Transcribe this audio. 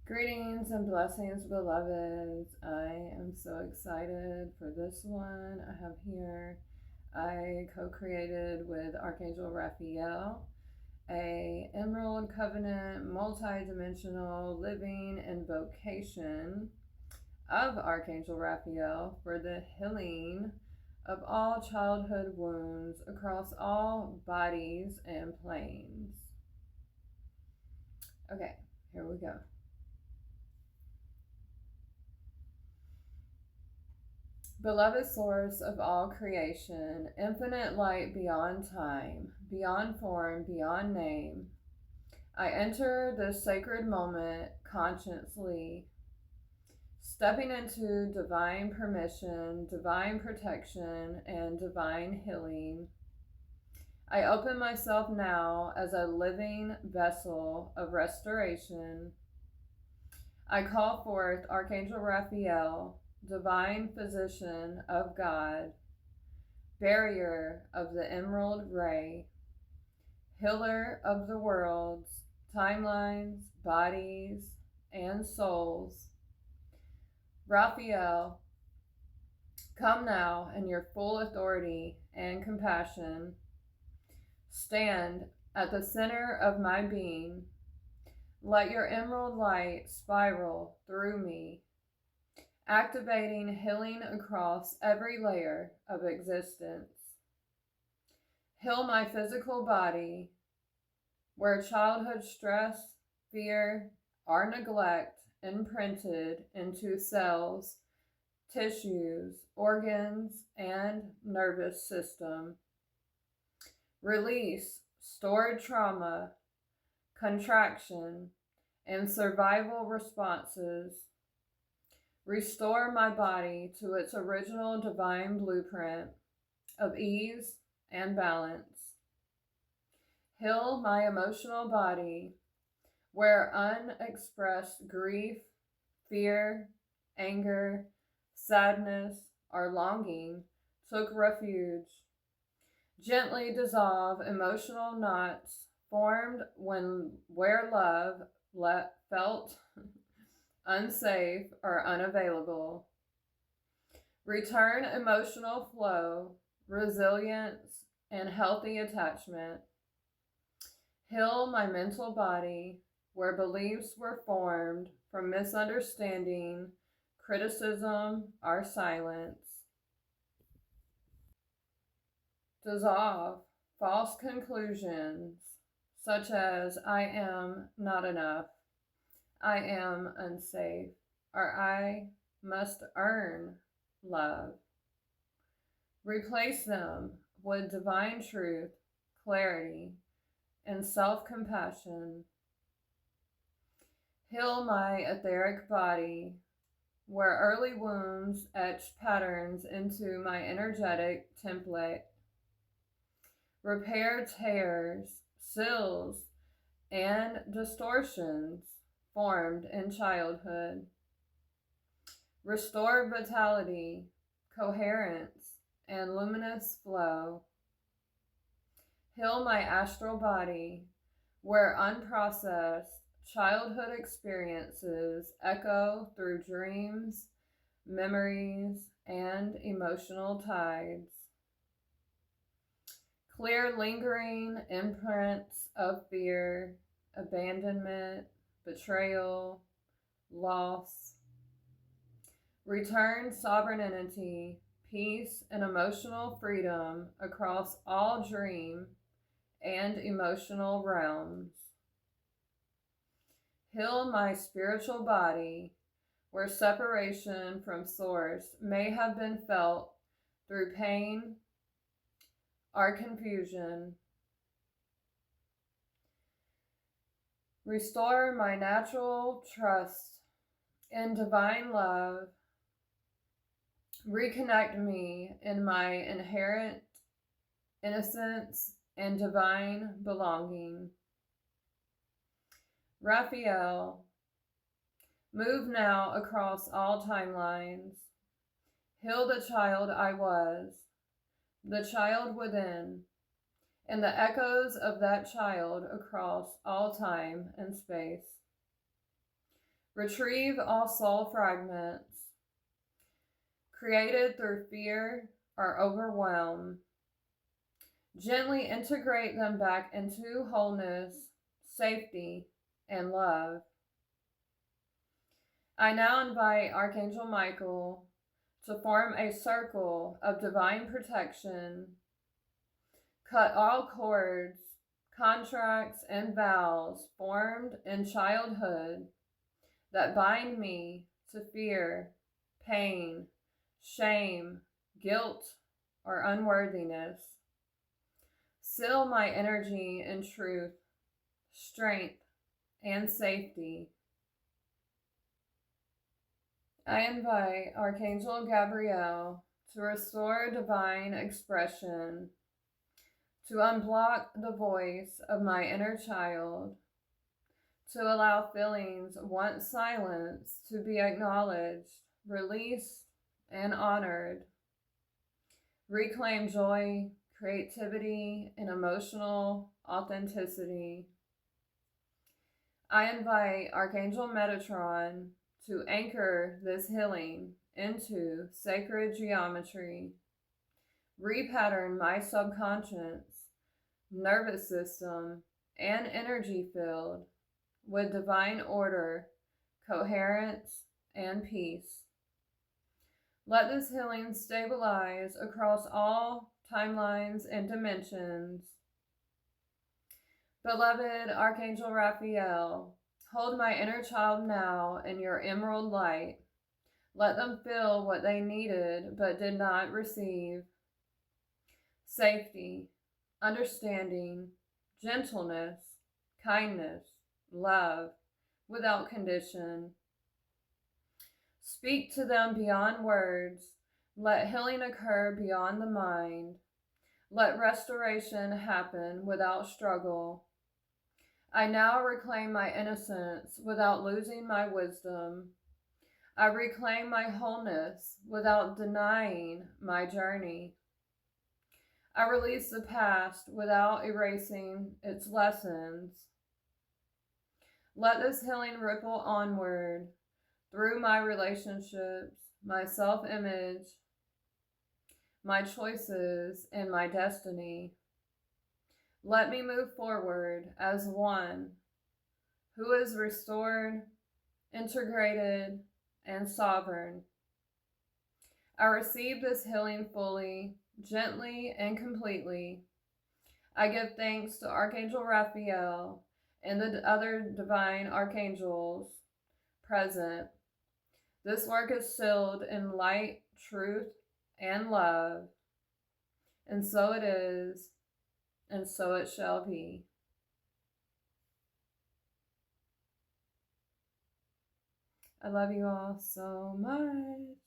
Greetings and blessings, beloveds. I am so excited for this one I have here. I co-created with Archangel Raphael a Emerald Covenant multidimensional living invocation of Archangel Raphael for the healing of all childhood wounds across all bodies and planes. Okay, here we go. Beloved source of all creation, infinite light beyond time, beyond form, beyond name, I enter this sacred moment consciously, stepping into divine permission, divine protection, and divine healing. I open myself now as a living vessel of restoration. I call forth Archangel Raphael, divine physician of God, barrier of the emerald ray, healer of the worlds, timelines, bodies, and souls. Raphael, come now in your full authority and compassion. Stand at the center of my being. Let your emerald light spiral through me, activating healing across every layer of existence. Heal my physical body, where childhood stress, fear, or neglect imprinted into cells, tissues, organs, and nervous system. Release stored trauma, contraction, and survival responses. Restore my body to its original divine blueprint of ease and balance. Heal my emotional body, where unexpressed grief, fear, anger, sadness, or longing took refuge. Gently dissolve emotional knots formed where love felt unsafe or unavailable. Return emotional flow, resilience, and healthy attachment. Heal my mental body, where beliefs were formed from misunderstanding, criticism, or silence. Dissolve false conclusions such as I am not enough, I am unsafe, or I must earn love. Replace them with divine truth, clarity, and self-compassion. Heal my etheric body, where early wounds etched patterns into my energetic template. Repair tears, sills, and distortions formed in childhood. Restore vitality, coherence, and luminous flow. Heal my astral body, where unprocessed childhood experiences echo through dreams, memories, and emotional tides. Clear lingering imprints of fear, abandonment, betrayal, loss. Return sovereignty, peace, and emotional freedom across all dream and emotional realms. Heal my spiritual body, where separation from source may have been felt through pain or confusion. Restore my natural trust in divine love. Reconnect me in my inherent innocence and divine belonging. Raphael, move now across all timelines. Heal the child I was, the child within, and the echoes of that child across all time and space. Retrieve all soul fragments created through fear or overwhelm. Gently integrate them back into wholeness, safety, and love. I now invite Archangel Michael to form a circle of divine protection, cut all cords, contracts, and vows formed in childhood that bind me to fear, pain, shame, guilt, or unworthiness. Seal my energy in truth, strength, and safety. I invite Archangel Gabriel to restore divine expression, to unblock the voice of my inner child, to allow feelings once silenced to be acknowledged, released, and honored. Reclaim joy, creativity, and emotional authenticity. I invite Archangel Metatron to anchor this healing into sacred geometry, repattern my subconscious, nervous system, and energy field with divine order, coherence, and peace. Let this healing stabilize across all timelines and dimensions. Beloved Archangel Raphael, hold my inner child now in your emerald light. Let them feel what they needed but did not receive. Safety, understanding, gentleness, kindness, love, without condition. Speak to them beyond words. Let healing occur beyond the mind. Let restoration happen without struggle. I now reclaim my innocence without losing my wisdom. I reclaim my wholeness without denying my journey. I release the past without erasing its lessons. Let this healing ripple onward through my relationships, my self-image, my choices, and my destiny. Let me move forward as one who is restored, integrated, and sovereign. I receive this healing fully, gently, and completely. I give thanks to Archangel Raphael and the other divine archangels present. This work is sealed in light, truth, and love. And so it is, and so it shall be. I love you all so much.